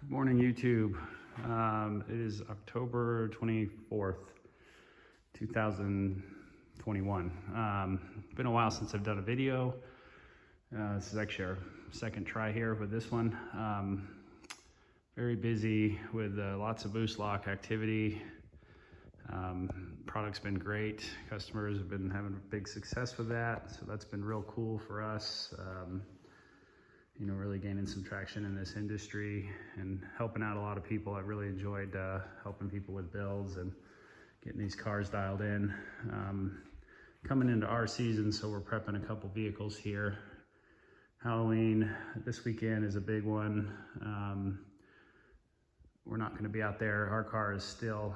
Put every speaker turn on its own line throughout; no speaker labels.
Good morning, YouTube. It is October 24th, 2021. It's been a while since I've done a video. This is actually our second try here with this one. Very busy with lots of boost lock activity. Product's been great. Customers have been having big success with that, so that's been real cool for us. Really gaining some traction in this industry and helping out a lot of people. I really enjoyed helping people with builds and getting these cars dialed in. Coming into our season, so we're prepping a couple vehicles here. Halloween this weekend is a big one. We're not going to be out there. Our car is still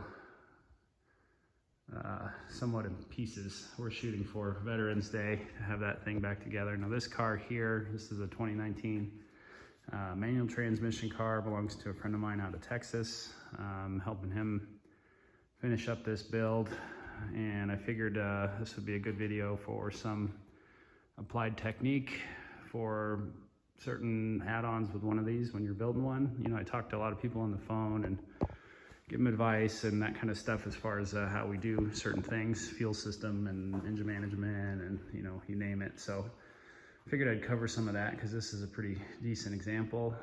somewhat in pieces. We're shooting for Veterans Day to have that thing back together. Now this car here, this is a 2019 manual transmission car, belongs to a friend of mine out of Texas. Helping him finish up this build, and I figured this would be a good video for some applied technique for certain add-ons with one of these when you're building one. I talked to a lot of people on the phone and give them advice and that kind of stuff as far as how we do certain things, fuel system and engine management and you name it. So I figured I'd cover some of that because this is a pretty decent example.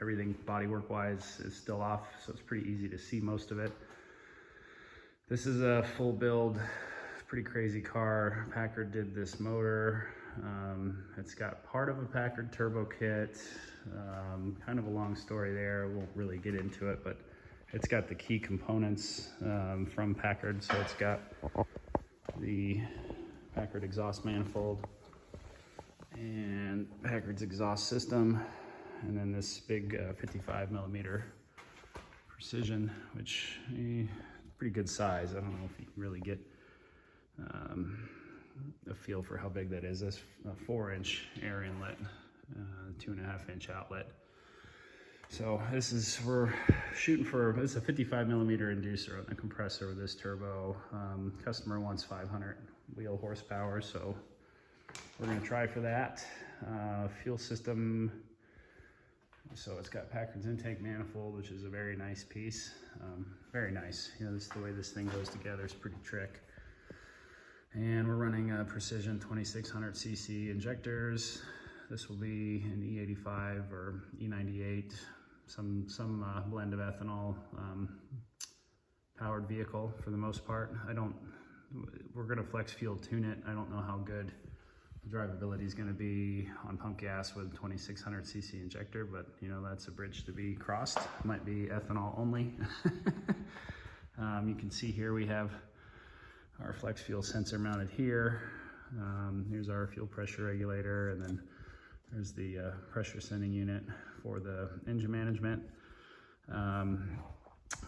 Everything bodywork wise is still off, so it's pretty easy to see most of it. This is a full build, pretty crazy car. Packard did this motor. It's got part of a Packard turbo kit. Kind of a long story there. Won't really get into it, but it's got the key components from Packard. So it's got the Packard exhaust manifold and Packard's exhaust system, and then this big 55 millimeter precision, which pretty good size. I don't know if you can really get a feel for how big that is. That's a 4-inch air inlet, 2.5-inch outlet. So we're shooting for, this is a 55 millimeter inducer on the compressor with this turbo. Customer wants 500 wheel horsepower, so we're gonna try for that. Fuel system, so it's got Packard's intake manifold, which is a very nice piece. Very nice. This is the way this thing goes together. It's pretty trick. And we're running precision 2600cc injectors. This will be an E85 or E98, some blend of ethanol powered vehicle for the most part. We're gonna flex fuel tune it. I don't know how good the drivability is gonna be on pump gas with 2600cc injector, but that's a bridge to be crossed. Might be ethanol only. You can see here we have our flex fuel sensor mounted here. Here's our fuel pressure regulator, and then there's the pressure sending unit for the engine management.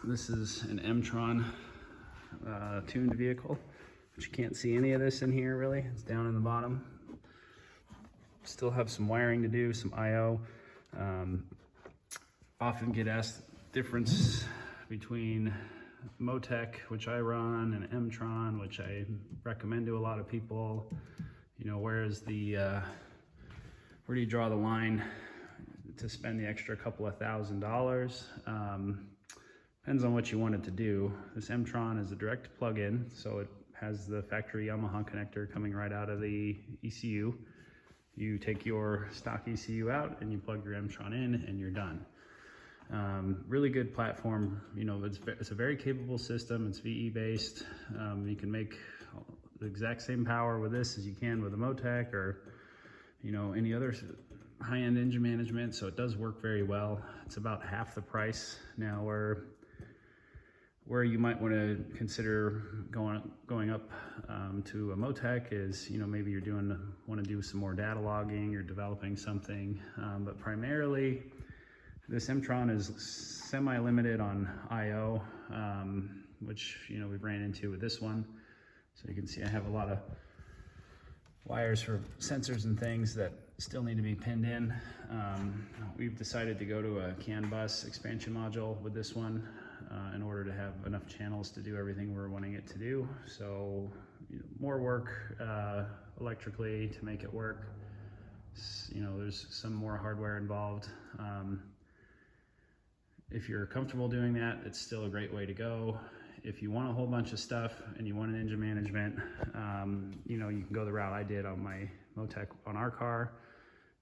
This is an Emtron tuned vehicle, but you can't see any of this in here really. It's down in the bottom. Still have some wiring to do, some I/O. Often get asked the difference between Motec, which I run, and Emtron, which I recommend to a lot of people. Where do you draw the line to spend the extra couple of $1,000s? Depends on what you want it to do. This Emtron is a direct plug-in, so it has the factory Yamaha connector coming right out of the ECU. You take your stock ECU out and you plug your Emtron in and you're done. Really good platform. It's a very capable system. It's VE based. You can make the exact same power with this as you can with a Motec or any other high-end engine management, so it does work very well. It's about half the price now. Where you might want to consider going up to a Motec is maybe you're want to do some more data logging, you're developing something, but primarily this Emtron is semi-limited on I/O, which we've ran into with this one. So you can see I have a lot of wires for sensors and things that still need to be pinned in. We've decided to go to a CAN bus expansion module with this one in order to have enough channels to do everything we're wanting it to do. So more work electrically to make it work. There's some more hardware involved. If you're comfortable doing that, it's still a great way to go. If you want a whole bunch of stuff and you want an engine management, you know, you can go the route I did on my Motec on our car.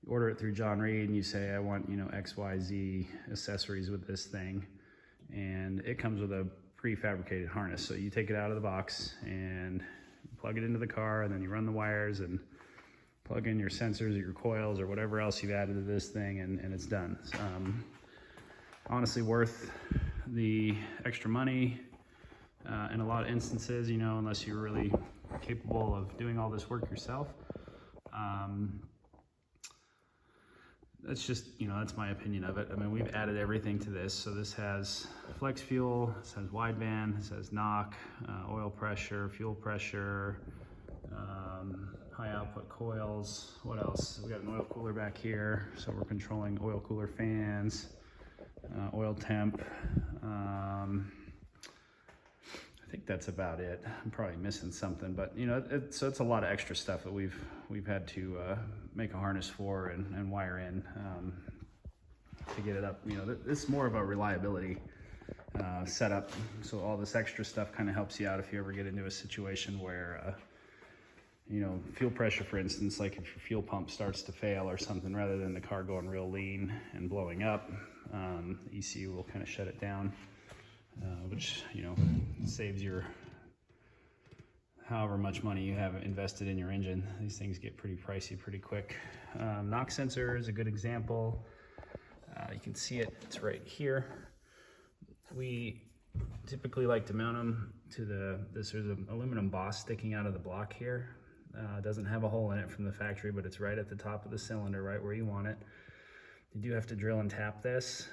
You order it through John Reed and you say, I want, you know, XYZ accessories with this thing. And it comes with a prefabricated harness. So you take it out of the box and plug it into the car, and then you run the wires and plug in your sensors or your coils or whatever else you've added to this thing, and it's done. Honestly worth the extra money in a lot of instances, you know, unless you're really capable of doing all this work yourself. That's just, you know, that's my opinion of it. I mean, we've added everything to this. So this has flex fuel, this has wideband, this has knock, oil pressure, fuel pressure, high output coils. What else? We got an oil cooler back here, so we're controlling oil cooler fans, oil temp. I think that's about it. I'm probably missing something, but you know, so it's a lot of extra stuff that we've had to make a harness for and wire in to get it up. You know, it's more of a reliability setup. So all this extra stuff kind of helps you out if you ever get into a situation where you know, fuel pressure, for instance, like if your fuel pump starts to fail or something, rather than the car going real lean and blowing up, the ECU will kind of shut it down. Which, you know, saves your however much money you have invested in your engine. These things get pretty pricey pretty quick. Knock sensor is a good example. You can see it, it's right here. We typically like to mount them to there's an aluminum boss sticking out of the block here. It doesn't have a hole in it from the factory, but it's right at the top of the cylinder, right where you want it. You do have to drill and tap this.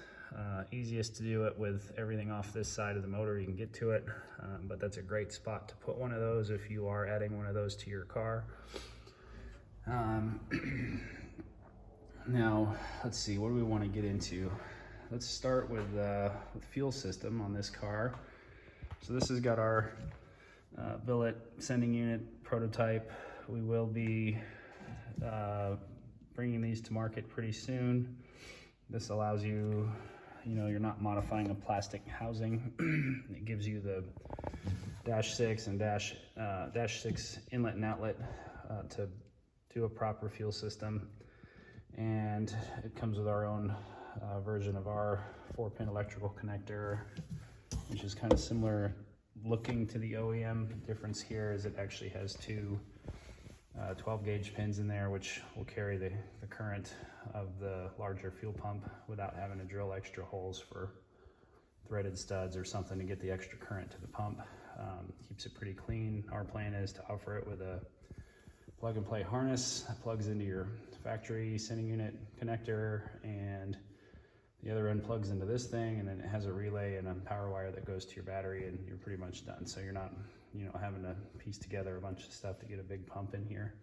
Easiest to do it with everything off this side of the motor, you can get to it, but that's a great spot to put one of those if you are adding one of those to your car. Now, let's see, what do we want to get into? Let's start with the fuel system on this car. So this has got our billet sending unit prototype. We will be bringing these to market pretty soon. This allows you, you know, you're not modifying a plastic housing. It gives you the -6 and -6 inlet and outlet to do a proper fuel system. And it comes with our own version of our 4-pin electrical connector, which is kind of similar looking to the OEM. The difference here is it actually has two 12-gauge pins in there, which will carry the current of the larger fuel pump without having to drill extra holes for threaded studs or something to get the extra current to the pump. Keeps it pretty clean. Our plan is to offer it with a plug-and-play harness that plugs into your factory sending unit connector, and the other end plugs into this thing, and then it has a relay and a power wire that goes to your battery, and you're pretty much done. So you're not, you know, having to piece together a bunch of stuff to get a big pump in here.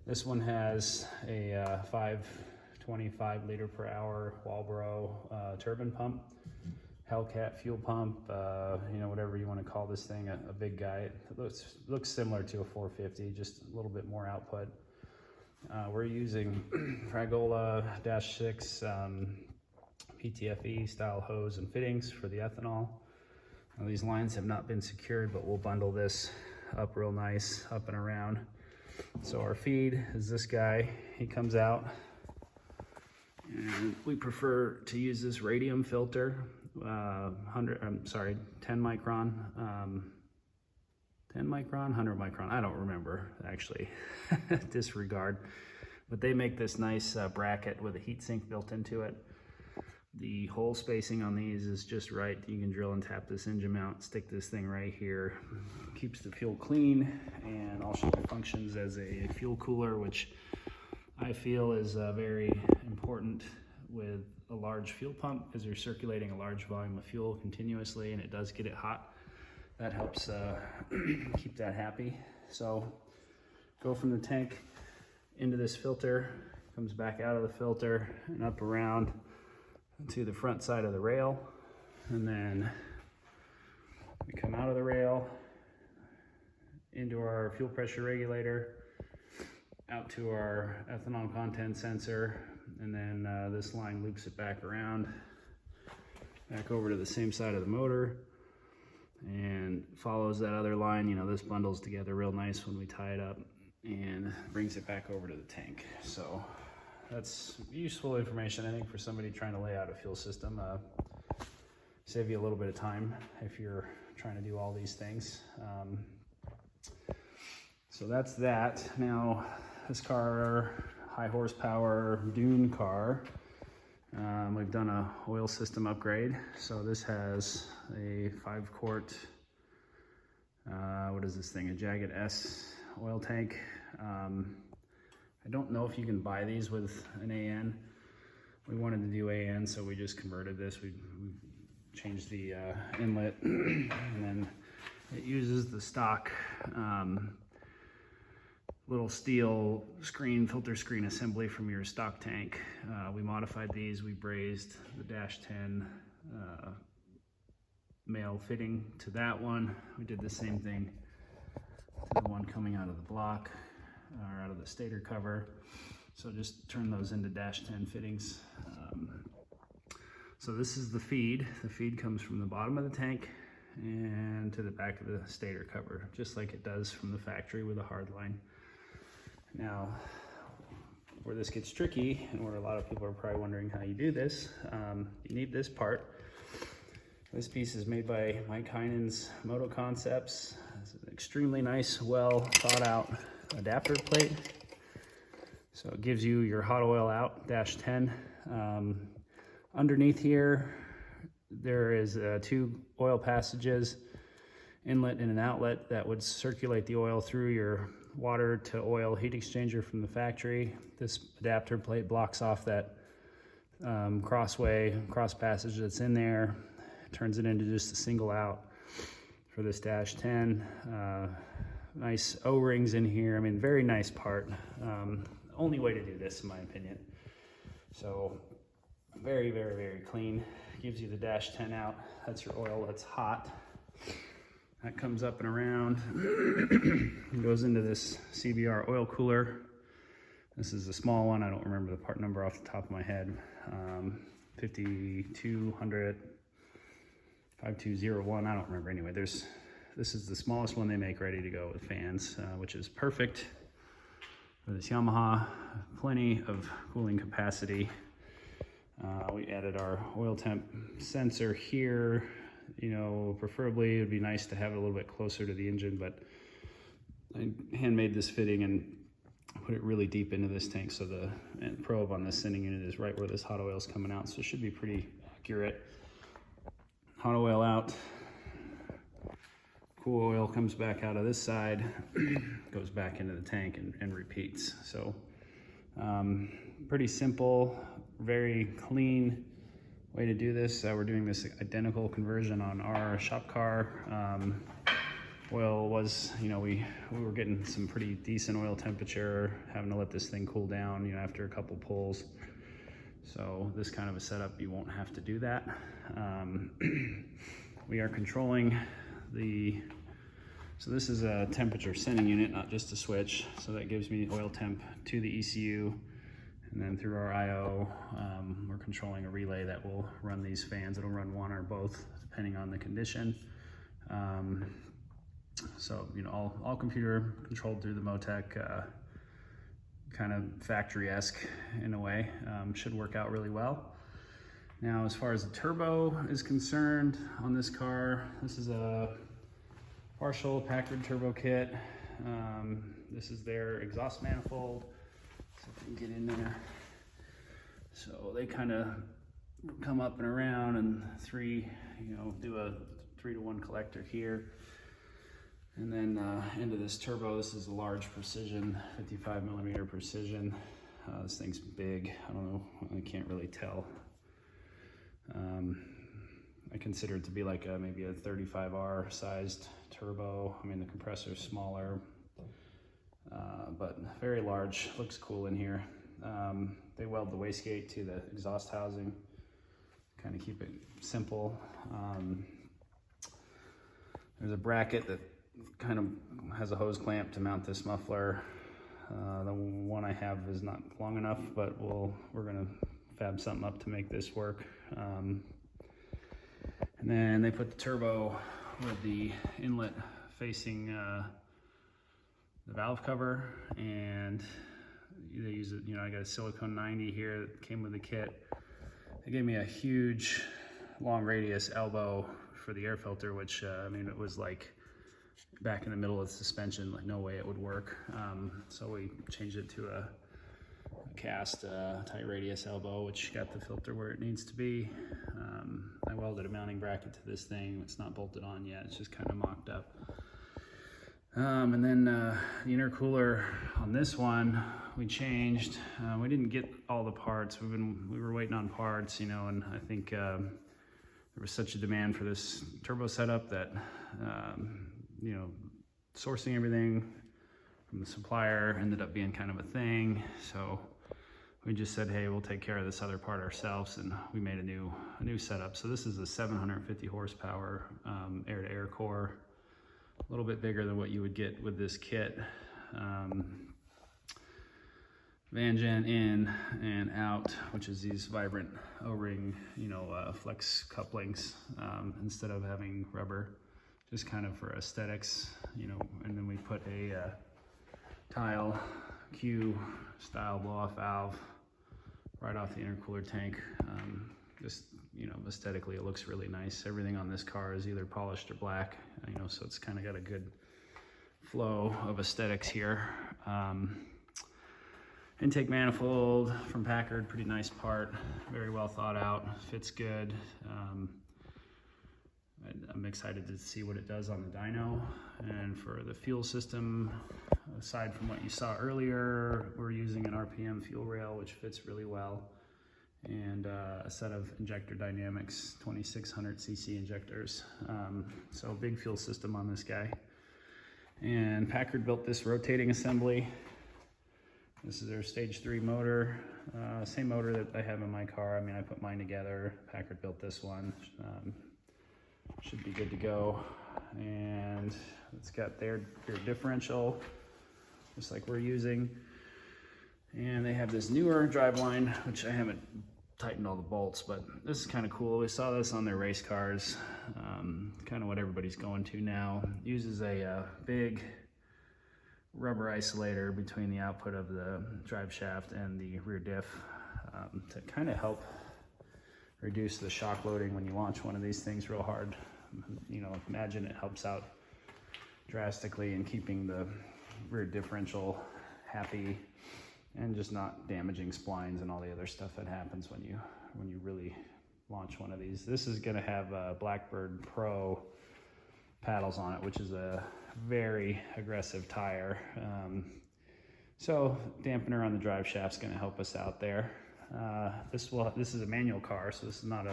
This one has a 525 liter per hour Walbro turbine pump, Hellcat fuel pump, you know, whatever you want to call this thing, a big guy. It looks similar to a 450, just a little bit more output. We're using Fragola -6 PTFE style hose and fittings for the ethanol. Now, these lines have not been secured, but we'll bundle this up real nice, up and around. So our feed is this guy. He comes out, and we prefer to use this radium filter, 10 micron, 100 micron, I don't remember actually, disregard. But they make this nice bracket with a heat sink built into it. The hole spacing on these is just right. You can drill and tap this engine mount, stick this thing right here. Keeps the fuel clean, and also functions as a fuel cooler, which I feel is very important with a large fuel pump, because you're circulating a large volume of fuel continuously, and it does get it hot. That helps keep that happy. So go from the tank into this filter, comes back out of the filter and up around to the front side of the rail, and then we come out of the rail into our fuel pressure regulator, out to our ethanol content sensor, and then this line loops it back around back over to the same side of the motor and follows that other line. You know, this bundles together real nice when we tie it up and brings it back over to the tank. So that's useful information, I think, for somebody trying to lay out a fuel system. Save you a little bit of time if you're trying to do all these things. So that's that. Now, this car, high horsepower dune car, we've done a oil system upgrade. So this has a 5-quart, what is this thing? A Jagged S oil tank. I don't know if you can buy these with an AN. We wanted to do AN, so we just converted this. We changed the inlet, and then it uses the stock little steel screen, filter screen assembly from your stock tank. We modified these. We brazed the dash 10 male fitting to that one. We did the same thing to the one coming out of the block, or out of the stator cover. So just turn those into dash 10 fittings. So this is the feed. The feed comes from the bottom of the tank and to the back of the stator cover, just like it does from the factory with a hard line. Now, where this gets tricky, and where a lot of people are probably wondering how you do this, you need this part. This piece is made by Mike Heinen's Moto Concepts. It's an extremely nice, well thought out adapter plate. So it gives you your hot oil out, dash 10. Underneath here, there is 2 oil passages, inlet and an outlet that would circulate the oil through your water to oil heat exchanger from the factory. This adapter plate blocks off that cross passage that's in there, turns it into just a single out for this dash 10. Nice O-rings in here. I mean, very nice part. Only way to do this, in my opinion. So very, very, very clean. Gives you the dash 10 out. That's your oil that's hot. That comes up and around. It goes into this CBR oil cooler. This is a small one. I don't remember the part number off the top of my head. 5200, 5201, I don't remember. Anyway, this is the smallest one they make ready to go with fans, which is perfect for this Yamaha. Plenty of cooling capacity. We added our oil temp sensor here. You know, preferably it would be nice to have it a little bit closer to the engine, but I handmade this fitting and put it really deep into this tank, so the probe on this sending unit is right where this hot oil is coming out, so it should be pretty accurate. Hot oil out, cool oil comes back out of this side, goes back into the tank and repeats. So pretty simple, very clean way to do this. We're doing this identical conversion on our shop car. Oil was, you know, we were getting some pretty decent oil temperature, having to let this thing cool down, you know, after a couple pulls. So this kind of a setup, you won't have to do that. We are controlling so this is a temperature sending unit, not just a switch. So that gives me oil temp to the ECU. And then through our IO, we're controlling a relay that will run these fans. It'll run one or both, depending on the condition. So, you know, all computer controlled through the Motec, kind of factory-esque in a way. Should work out really well. Now, as far as the turbo is concerned on this car, this is a partial Packard turbo kit. This is their exhaust manifold. So if we can get in there. So they kind of come up and around, and do a 3-to-1 collector here. And then into this turbo, this is a large precision, 55mm precision. This thing's big. I don't know, I can't really tell. I consider it to be like maybe a 35R sized turbo. I mean, the compressor's smaller, but very large. Looks cool in here. They weld the wastegate to the exhaust housing, kind of keep it simple. There's a bracket that kind of has a hose clamp to mount this muffler. The one I have is not long enough, but we're gonna fab something up to make this work. And then they put the turbo with the inlet facing the valve cover, and they use it, you know, I got a silicone 90 here that came with the kit. They gave me a huge long radius elbow for the air filter, which I mean, it was like back in the middle of the suspension, like no way it would work. So we changed it to a cast tight radius elbow, which got the filter where it needs to be. I welded a mounting bracket to this thing. It's not bolted on yet, it's just kind of mocked up. And then the intercooler on this one we changed. We didn't get all the parts. We were waiting on parts, you know, and I think there was such a demand for this turbo setup that you know, sourcing everything from the supplier ended up being kind of a thing. So we just said, hey, we'll take care of this other part ourselves, and we made a new setup. So this is a 750 horsepower air-to-air core, a little bit bigger than what you would get with this kit. Vanjen in and out, which is these vibrant O-ring, you know, flex couplings instead of having rubber, just kind of for aesthetics, you know. And then we put a Tial Q style blow-off valve right off the intercooler tank. Just, you know, aesthetically it looks really nice. Everything on this car is either polished or black, you know, so it's kind of got a good flow of aesthetics here. Intake manifold from Packard, pretty nice part, very well thought out, fits good. I'm excited to see what it does on the dyno. And for the fuel system, aside from what you saw earlier, we're using an RPM fuel rail, which fits really well, and a set of injector dynamics, 2600 cc injectors. So big fuel system on this guy. And Packard built this rotating assembly. This is their stage 3 motor, same motor that I have in my car. I mean, I put mine together. Packard built this one. Should be good to go. And it's got their differential, just like we're using. And they have this newer driveline, which I haven't tightened all the bolts, but this is kind of cool. We saw this on their race cars, kind of what everybody's going to now. Uses a big rubber isolator between the output of the drive shaft and the rear diff to kind of help reduce the shock loading when you launch one of these things real hard. You know, imagine it helps out drastically in keeping the rear differential happy and just not damaging splines and all the other stuff that happens when you really launch one of these. This is going to have a Blackbird Pro paddles on it, which is a very aggressive tire. So dampener on the drive shaft is going to help us out there. This is a manual car, so this is not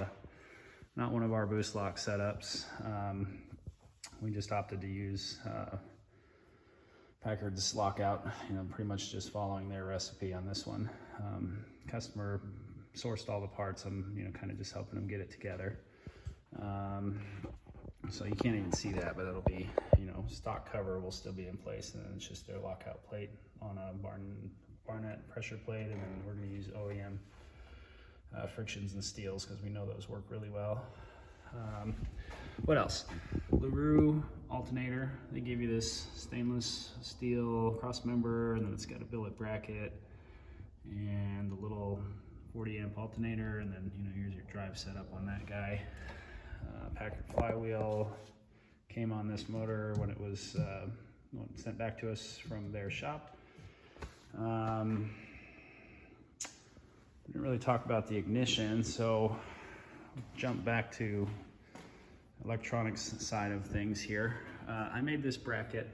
one of our boost lock setups. We just opted to use Packard's lockout, you know, pretty much just following their recipe on this one. Customer sourced all the parts. I'm, you know, kind of just helping them get it together. So you can't even see that, but it'll be, you know, stock cover will still be in place, and then it's just their lockout plate on a Barnett pressure plate, and then we're going to use OEM frictions and steels because we know those work really well. What else? LaRue alternator. They give you this stainless steel cross member, and then it's got a billet bracket and a little 40 amp alternator, and then, you know, here's your drive setup on that guy. Packard flywheel came on this motor when it was sent back to us from their shop. Didn't really talk about the ignition, so jump back to electronics side of things here. I made this bracket,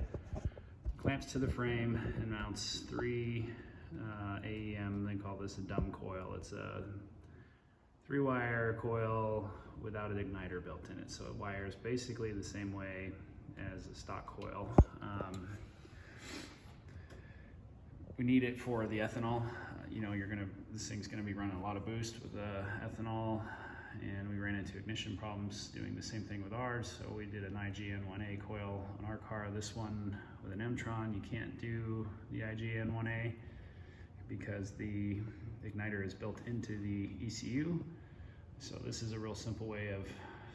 clamps to the frame and mounts 3 AEM, they call this a dumb coil. It's a 3-wire coil without an igniter built in it, so it wires basically the same way as a stock coil. We need it for the ethanol. You know, this thing's gonna be running a lot of boost with ethanol, and we ran into ignition problems doing the same thing with ours, so we did an IGN-1A coil on our car. This one with an Emtron, you can't do the IGN-1A because the igniter is built into the ECU. So this is a real simple way of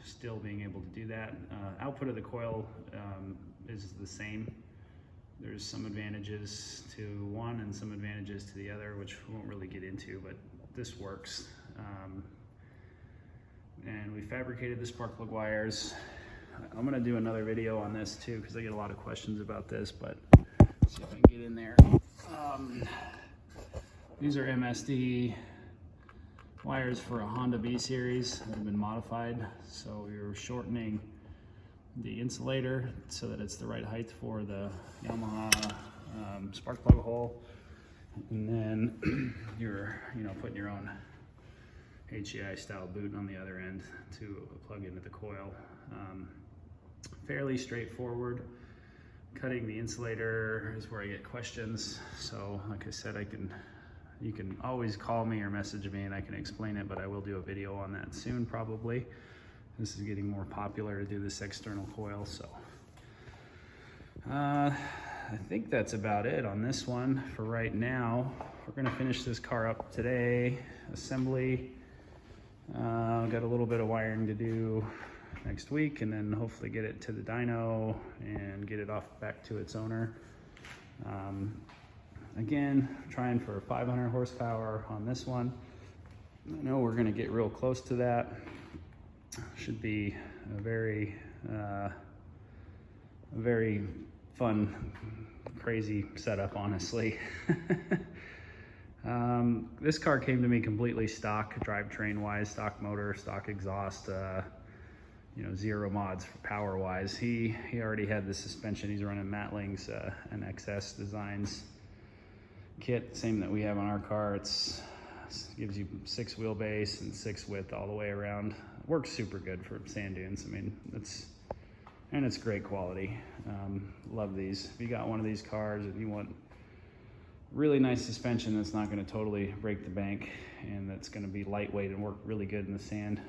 still being able to do that. Output of the coil is the same. There's some advantages to one and some advantages to the other, which we won't really get into, but this works. And we fabricated the spark plug wires. I'm gonna do another video on this too, because I get a lot of questions about this, but let's see if I can get in there. These are MSD wires for a Honda B series that have been modified. So we were shortening the insulator so that it's the right height for the Yamaha spark plug hole. And then you're putting your own HEI style boot on the other end to plug into the coil. Fairly straightforward. Cutting the insulator is where I get questions. So like I said, you can always call me or message me and I can explain it, but I will do a video on that soon probably. This is getting more popular to do this external coil, so. I think that's about it on this one for right now. We're gonna finish this car up today, assembly. Got a little bit of wiring to do next week, and then hopefully get it to the dyno and get it off back to its owner. Again, trying for 500 horsepower on this one. I know we're gonna get real close to that. Should be a very fun, crazy setup, honestly. This car came to me completely stock, drivetrain wise, stock motor, stock exhaust, zero mods for power wise. He already had the suspension. He's running Matling's NXS Designs kit, same that we have on our car. It gives you 6 wheelbase and 6 width all the way around. It works super good for sand dunes. I mean, it's great quality. Love these. If you got one of these cars and you want really nice suspension that's not going to totally break the bank and that's going to be lightweight and work really good in the sand,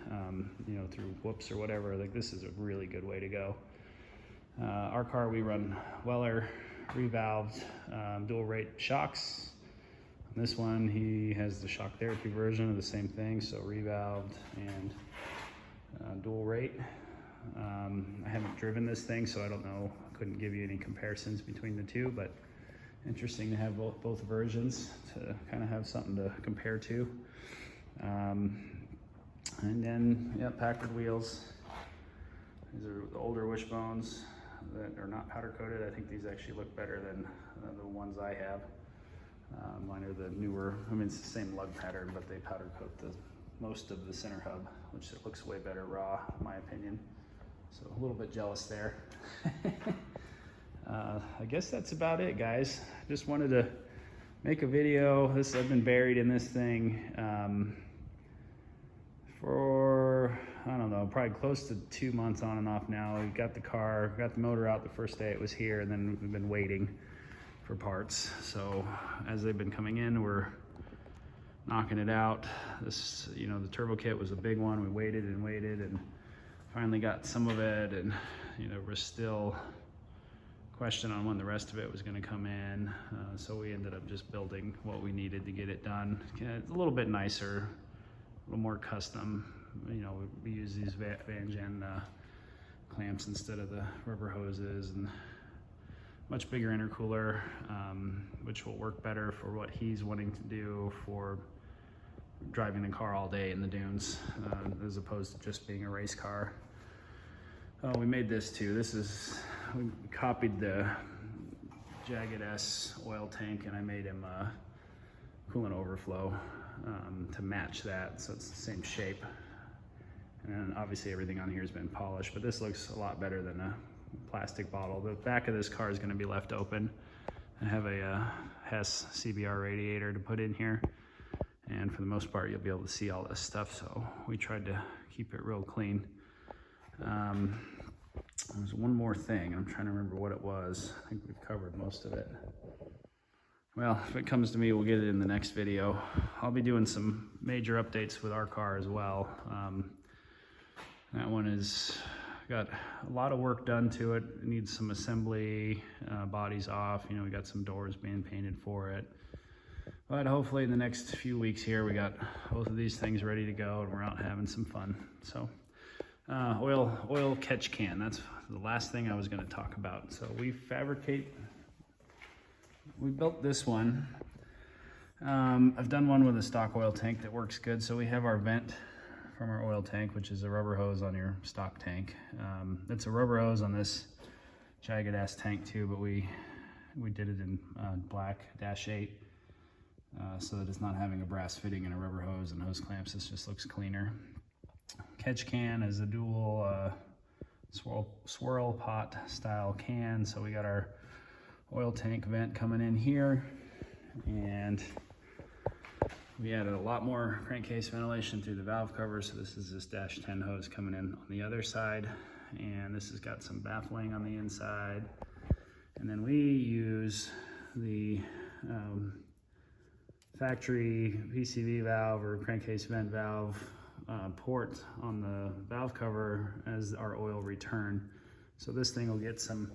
through whoops or whatever, like this is a really good way to go. Our car, we run Weller revalved dual rate shocks. On this one, he has the shock therapy version of the same thing, so revalved and dual rate. I haven't driven this thing, so I don't know. I couldn't give you any comparisons between the two, but interesting to have both versions to kind of have something to compare to. And then, yeah, Packard wheels. These are the older wishbones that are not powder coated. I think these actually look better than the ones I have. Mine are the newer, I mean, it's the same lug pattern, but they powder coat most of the center hub, which it looks way better raw, in my opinion. So a little bit jealous there. I guess that's about it, guys. Just wanted to make a video. I've been buried in this thing for, I don't know, probably close to 2 months on and off now. We got the car, got the motor out the first day it was here, and then we've been waiting for parts. So as they've been coming in, we're knocking it out. This, the turbo kit was a big one. We waited and finally got some of it, and we're still question on when the rest of it was going to come in. So we ended up just building what we needed to get it done. It's a little bit nicer, a little more custom. We use these Vanjen clamps instead of the rubber hoses, and much bigger intercooler, which will work better for what he's wanting to do for driving the car all day in the dunes, as opposed to just being a race car. Oh, we made this too. We copied the Jagged S oil tank, and I made him a coolant overflow to match that, so it's the same shape. And obviously everything on here has been polished, but this looks a lot better than a plastic bottle. The back of this car is going to be left open. I have a Hess CBR radiator to put in here, and for the most part you'll be able to see all this stuff, so we tried to keep it real clean. There's one more thing. I'm trying to remember what it was. I think we've covered most of it. Well, if it comes to me, we'll get it in the next video. I'll be doing some major updates with our car as well. That one is got a lot of work done to it. It needs some assembly, bodies off. We got some doors being painted for it. But hopefully in the next few weeks here, we got both of these things ready to go, and we're out having some fun. So Oil catch can. That's the last thing I was going to talk about. So we built this one. I've done one with a stock oil tank that works good. So we have our vent from our oil tank, which is a rubber hose on your stock tank. It's a rubber hose on this jagged ass tank too, but we did it in black -8 so that it's not having a brass fitting and a rubber hose and hose clamps. This just looks cleaner. Catch can is a dual swirl pot style can. So we got our oil tank vent coming in here, and we added a lot more crankcase ventilation through the valve cover. So this is this -10 hose coming in on the other side, and this has got some baffling on the inside. And then we use the factory PCV valve or crankcase vent valve port on the valve cover as our oil return. So this thing will get some,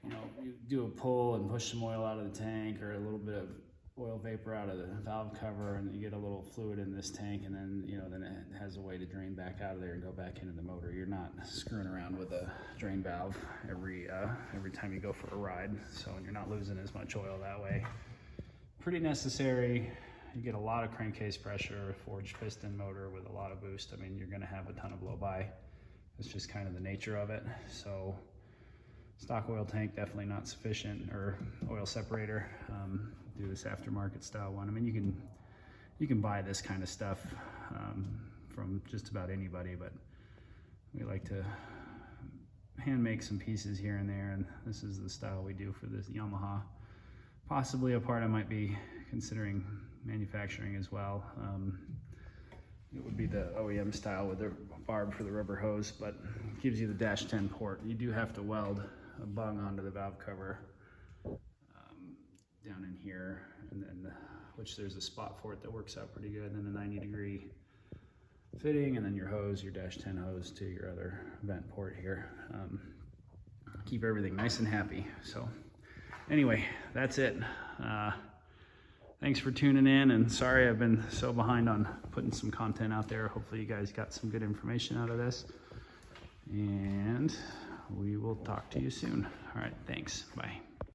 you do a pull and push some oil out of the tank, or a little bit of oil vapor out of the valve cover, and you get a little fluid in this tank, and then then it has a way to drain back out of there and go back into the motor. You're not screwing around with a drain valve every time you go for a ride, so you're not losing as much oil that way. Pretty necessary. You get a lot of crankcase pressure, forged piston motor with a lot of boost. I mean, you're going to have a ton of blow by. It's just kind of the nature of it. So stock oil tank, definitely not sufficient, or oil separator. Do this aftermarket style one. I mean, you can buy this kind of stuff from just about anybody, but we like to hand make some pieces here and there, and this is the style we do for this Yamaha. Possibly a part I might be considering manufacturing as well. It would be the OEM style with the barb for the rubber hose, but it gives you the -10 port. You do have to weld a bung onto the valve cover down in here, and then which there's a spot for it that works out pretty good, and a 90-degree fitting, and then your hose, your -10 hose to your other vent port here. Keep everything nice and happy. So anyway, that's it. Thanks for tuning in, and sorry I've been so behind on putting some content out there. Hopefully you guys got some good information out of this, and we will talk to you soon. All right, thanks. Bye.